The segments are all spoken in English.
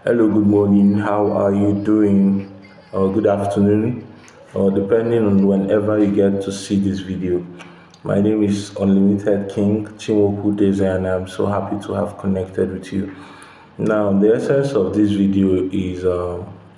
Hello, good morning. How are you doing? Or good afternoon, or depending on whenever you get to see this video. My name is Unlimited King Chimoku Deze, and I'm so happy to have connected with you. Now, the essence of this video is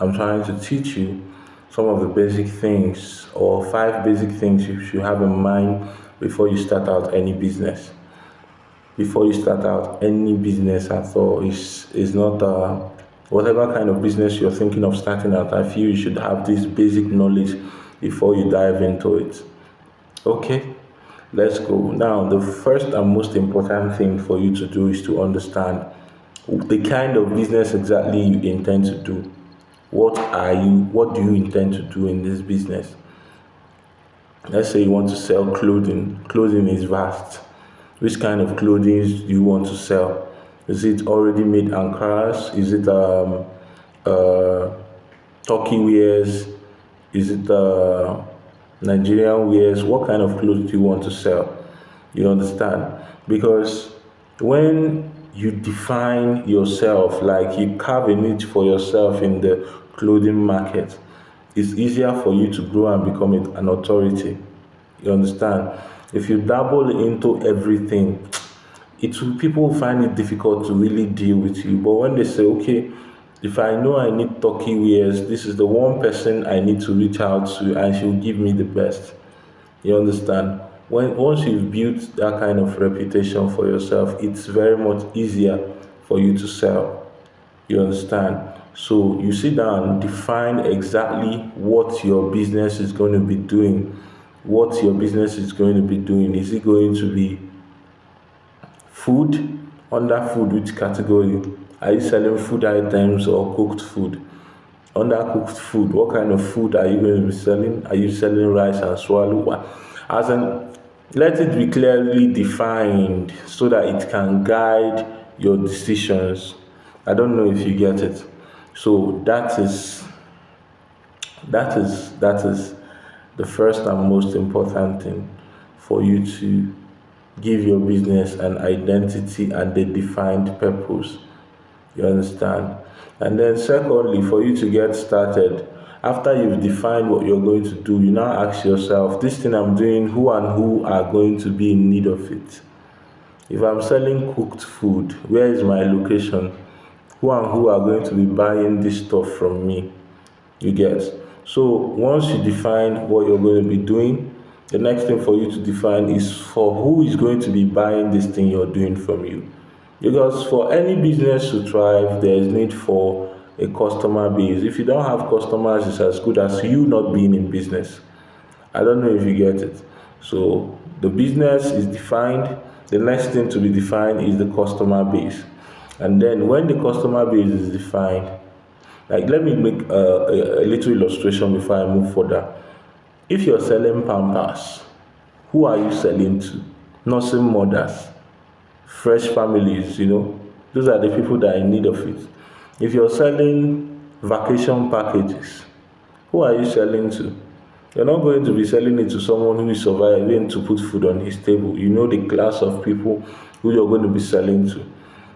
I'm trying to teach you some of the basic things or five basic things you should have in mind before you start out any business. Before you start out any business at all is not whatever kind of business you're thinking of starting out. I feel you should have this basic knowledge before you dive into it. Okay, let's go. Now, the first and most important thing for you to do is to understand the kind of business exactly you intend to do. What do you intend to do in this business? Let's say you want to sell clothing. Clothing is vast. Which kind of clothing do you want to sell? Is it already made Ankaras? Is it uh, Turkey wears? Is it Nigerian wears? What kind of clothes do you want to sell? You understand? Because when you define yourself, like you carve a niche for yourself in the clothing market, it's easier for you to grow and become an authority. You understand? If you dabble into everything, people find it difficult to really deal with you. But when they say, okay, if I know I need Turkey wears, this is the one person I need to reach out to, and she'll give me the best. You understand? Once you've built that kind of reputation for yourself, it's very much easier for you to sell. You understand? So you sit down, define exactly what your business is going to be doing. What your business is going to be doing. Is it going to be food? Under food, which category? Are you selling food items or cooked food? Under cooked food, what kind of food are you going to be selling? Are you selling rice and swallow? As in, let it be clearly defined so that it can guide your decisions. I don't know if you get it. So that is the first and most important thing for you to give your business an identity and a defined purpose. You understand? And then secondly, for you to get started, after you've defined what you're going to do, you now ask yourself, this thing I'm doing, who and who are going to be in need of it? If I'm selling cooked food, where is my location? Who and who are going to be buying this stuff from me? You get? So once you define what you're going to be doing, the next thing for you to define is for who is going to be buying this thing you're doing from you. Because for any business to thrive, there is need for a customer base. If you don't have customers, it's as good as you not being in business. I don't know if you get it. So the business is defined. The next thing to be defined is the customer base. And then when the customer base is defined, like let me make a little illustration before I move further. If you're selling Pampers, who are you selling to? Nursing mothers, fresh families, those are the people that are in need of it. If you're selling vacation packages, who are you selling to? You're not going to be selling it to someone who is surviving to put food on his table. You know the class of people who you're going to be selling to.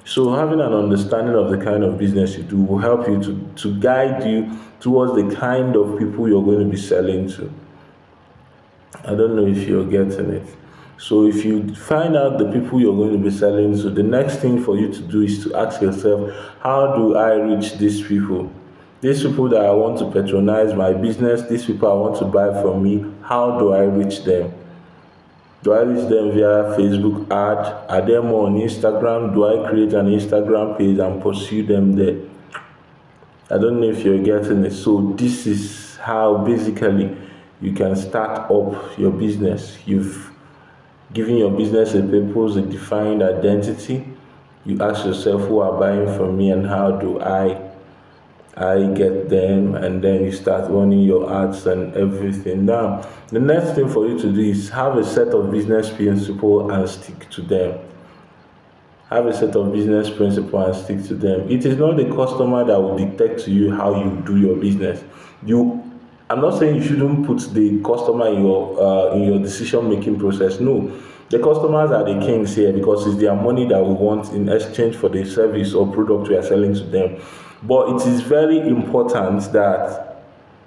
So having an understanding of the kind of business you do will help you to guide you towards the kind of people you're going to be selling to. I don't know if you're getting it. So if you find out the people you're going to be selling to, the next thing for you to do is to ask yourself, how do I reach these people? These people that I want to patronize my business, these people I want to buy from me, how do I reach them? Do I reach them via Facebook ad? Are they more on Instagram? Do I create an Instagram page and pursue them there? I don't know if you're getting it. So this is how basically you can start up your business. You've given your business a purpose, a defined identity. You ask yourself, who are buying from me and how do I get them, and then you start running your ads and everything. Now, the next thing for you to do is have a set of business principles and stick to them. Have a set of business principles and stick to them. It is not the customer that will dictate to you how you do your business. I'm not saying you shouldn't put the customer in your decision making process. No, The customers are the kings here because it's their money that we want in exchange for the service or product we are selling to them. But it is very important that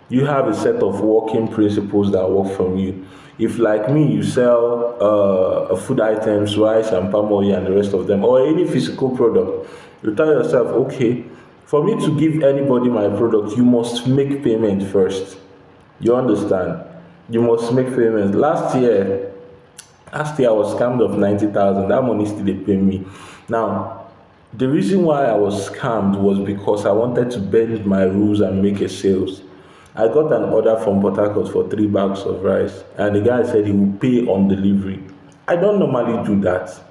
you have a set of working principles that work for you. If, like me, you sell food items, rice and palm oil and the rest of them, or any physical product, you tell yourself, okay, for me to give anybody my product, you must make payment first. You understand? You must make payments. Last year I was scammed of 90,000. That money still dey pay me. Now, the reason why I was scammed was because I wanted to bend my rules and make a sales. I got an order from Port Harcourt for 3 bags of rice, and the guy said he will pay on delivery. I don't normally do that.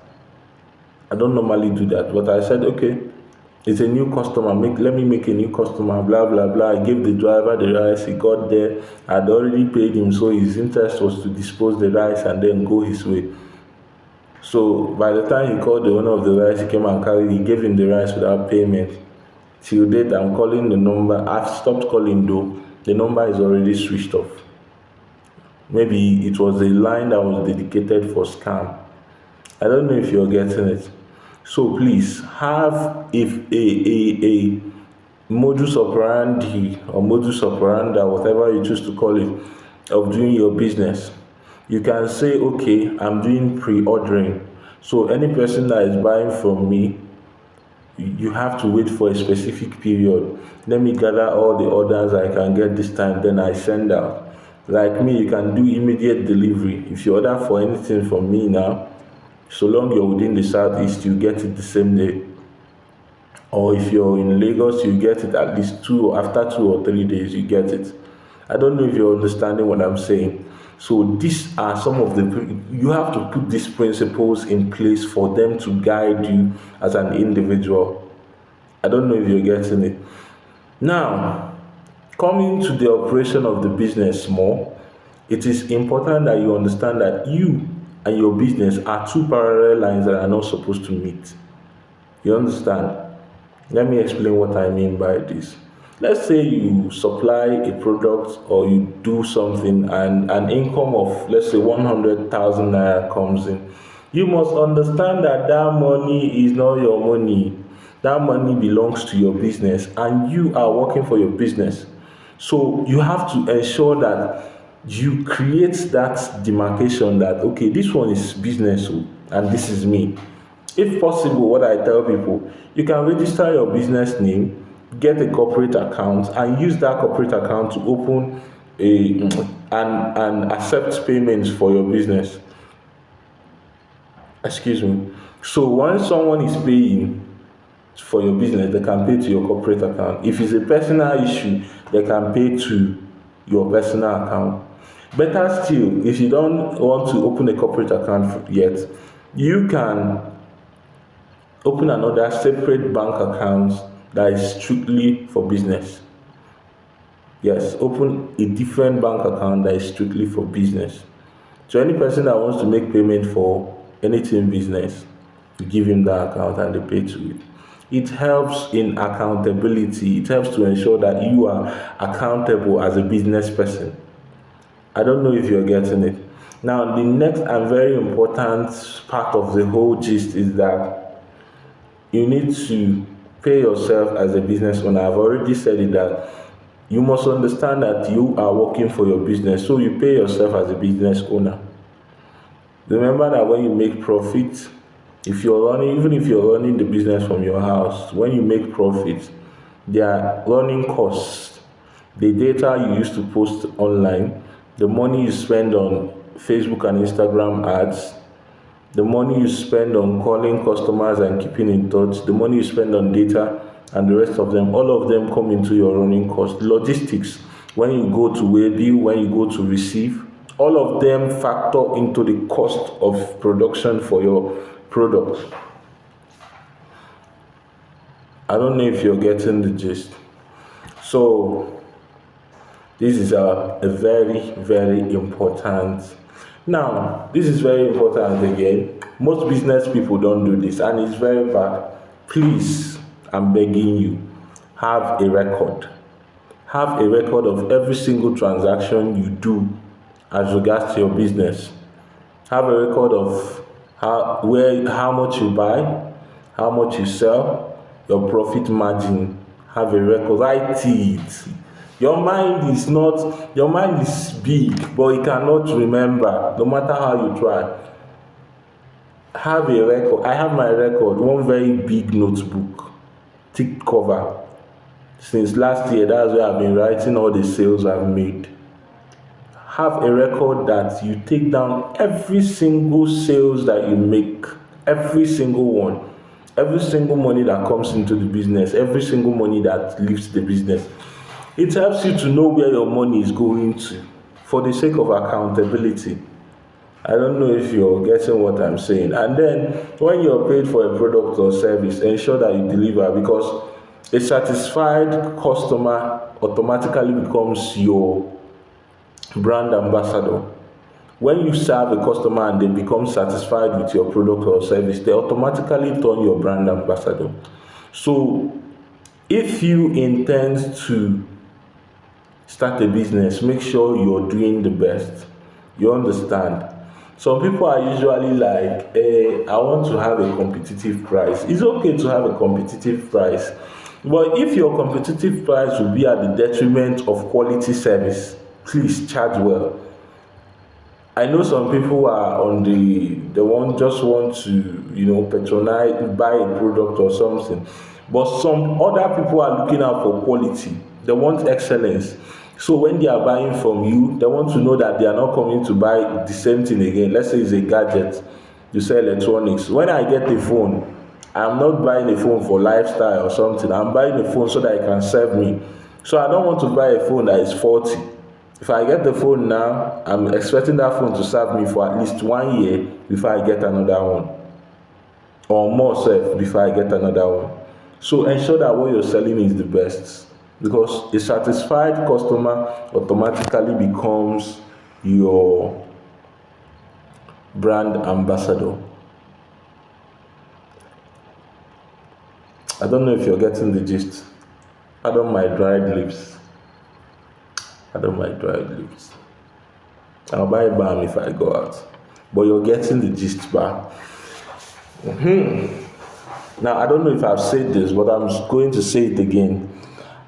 But I said, okay, it's a new customer. Let me make a new customer. Blah blah blah. I gave the driver the rice. He got there. I'd already paid him, so his interest was to dispose the rice and then go his way. So by the time he called the owner of the rice, he came and carried. He gave him the rice without payment. Till date, I'm calling the number. I've stopped calling though. The number is already switched off. Maybe it was a line that was dedicated for scam. I don't know if you're getting it. So please have if a modus operandi or modus operandi, whatever you choose to call it, of doing your business. You can say, okay, I'm doing pre-ordering. So any person that is buying from me, you have to wait for a specific period. Let me gather all the orders I can get this time, then I send out. Like me, you can do immediate delivery. If you order for anything from me now, so long you're within the southeast, you get it the same day. Or if you're in Lagos, you get it at least after 2 or 3 days, you get it. I don't know if you're understanding what I'm saying. So these are some of you have to put these principles in place for them to guide you as an individual. I don't know if you're getting it. Now, coming to the operation of the business more, it is important that you understand that you and your business are two parallel lines that are not supposed to meet. You understand? Let me explain what I mean by this. Let's say you supply a product or you do something and an income of, let's say, 100,000 naira comes in. You must understand that that money is not your money. That money belongs to your business and you are working for your business. So you have to ensure that you create that demarcation that, okay, this one is business and this is me. If possible, what I tell people, you can register your business name, get a corporate account, and use that corporate account to open and accept payments for your business. Excuse me. So once someone is paying for your business, they can pay to your corporate account. If it's a personal issue, they can pay to your personal account. Better still, if you don't want to open a corporate account yet, you can open another separate bank account that is strictly for business. Yes, open a different bank account that is strictly for business. So any person that wants to make payment for anything business, you give him that account and they pay to it. It helps in accountability. It helps to ensure that you are accountable as a business person. I don't know if you're getting it. Now, the next and very important part of the whole gist is that you need to pay yourself as a business owner. I've already said it that you must understand that you are working for your business, so you pay yourself as a business owner. Remember that when you make profit, even if you're running the business from your house, when you make profit, there are running costs. The data you used to post online, the money you spend on Facebook and Instagram ads, the money you spend on calling customers and keeping in touch, the money you spend on data and the rest of them, all of them come into your running cost. Logistics, when you go to Waybill, when you go to receive, all of them factor into the cost of production for your product. I don't know if you're getting the gist. So this is a very, very important. Now, this is very important again. Most business people don't do this, and it's very bad. Please, I'm begging you, have a record. Have a record of every single transaction you do as regards to your business. Have a record of how much you buy, how much you sell, your profit margin. Have a record, write it. Your mind is big, but it cannot remember no matter how you try. Have a record. I have my record, one very big notebook, thick cover. Since last year, that's where I've been writing all the sales I've made. Have a record that you take down every single sales that you make, every single one, every single money that comes into the business, every single money that leaves the business. It helps you to know where your money is going to for the sake of accountability. I don't know if you're getting what I'm saying. And then when you're paid for a product or service, ensure that you deliver, because a satisfied customer automatically becomes your brand ambassador. When you serve a customer and they become satisfied with your product or service, they automatically turn your brand ambassador. So if you intend to start a business, make sure you're doing the best. You understand? Some people are usually like, I want to have a competitive price. It's okay to have a competitive price, but if your competitive price will be at the detriment of quality service, please charge well. I know some people are on they just want to, patronize, buy a product or something. But some other people are looking out for quality. They want excellence. So when they are buying from you, they want to know that they are not coming to buy the same thing again. Let's say it's a gadget, you sell electronics. When I get a phone, I'm not buying a phone for lifestyle or something. I'm buying a phone so that it can serve me. So I don't want to buy a phone that is faulty. If I get the phone now, I'm expecting that phone to serve me for at least 1 year before I get another one, or more safe before I get another one. So ensure that what you're selling is the best, because a satisfied customer automatically becomes your brand ambassador. I don't know if you're getting the gist. Pardon my dried lips. I'll buy balm if I go out. But you're getting the gist, bar. Now, I don't know if I've said this, but I'm going to say it again.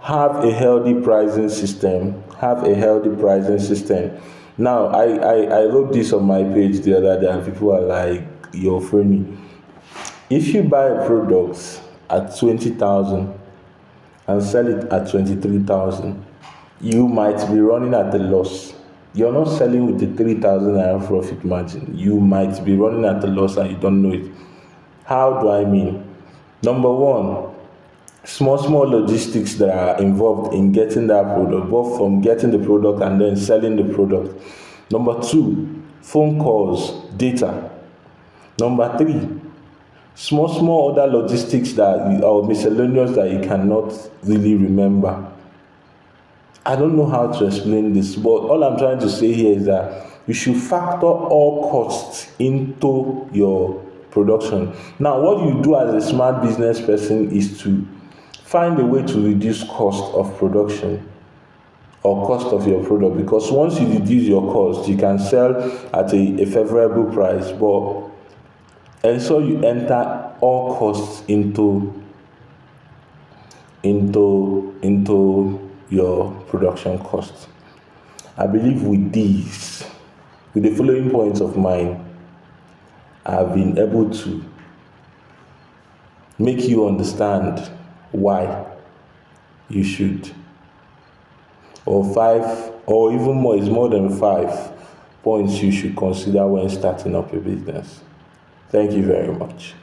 Have a healthy pricing system. Now, I wrote this on my page the other day, and people are like, you're funny. If you buy a product at 20,000 and sell it at 23,000, you might be running at a loss. You're not selling with a 3,000 naira profit margin. You might be running at a loss and you don't know it. How do I mean? Number one, small logistics that are involved in getting that product, both from getting the product and then selling the product. Number two, phone calls, data. Number three, small other logistics that are miscellaneous that you cannot really remember. I don't know how to explain this, but all I'm trying to say here is that you should factor all costs into your production. Now, what you do as a smart business person is to find a way to reduce cost of production or cost of your product, because once you reduce your cost, you can sell at a favorable price, but ensure you enter all costs into your production costs. I believe with the following points of mine, I've been able to make you understand why you should, or 5, or even more, is more than 5 points you should consider when starting up a business. Thank you very much.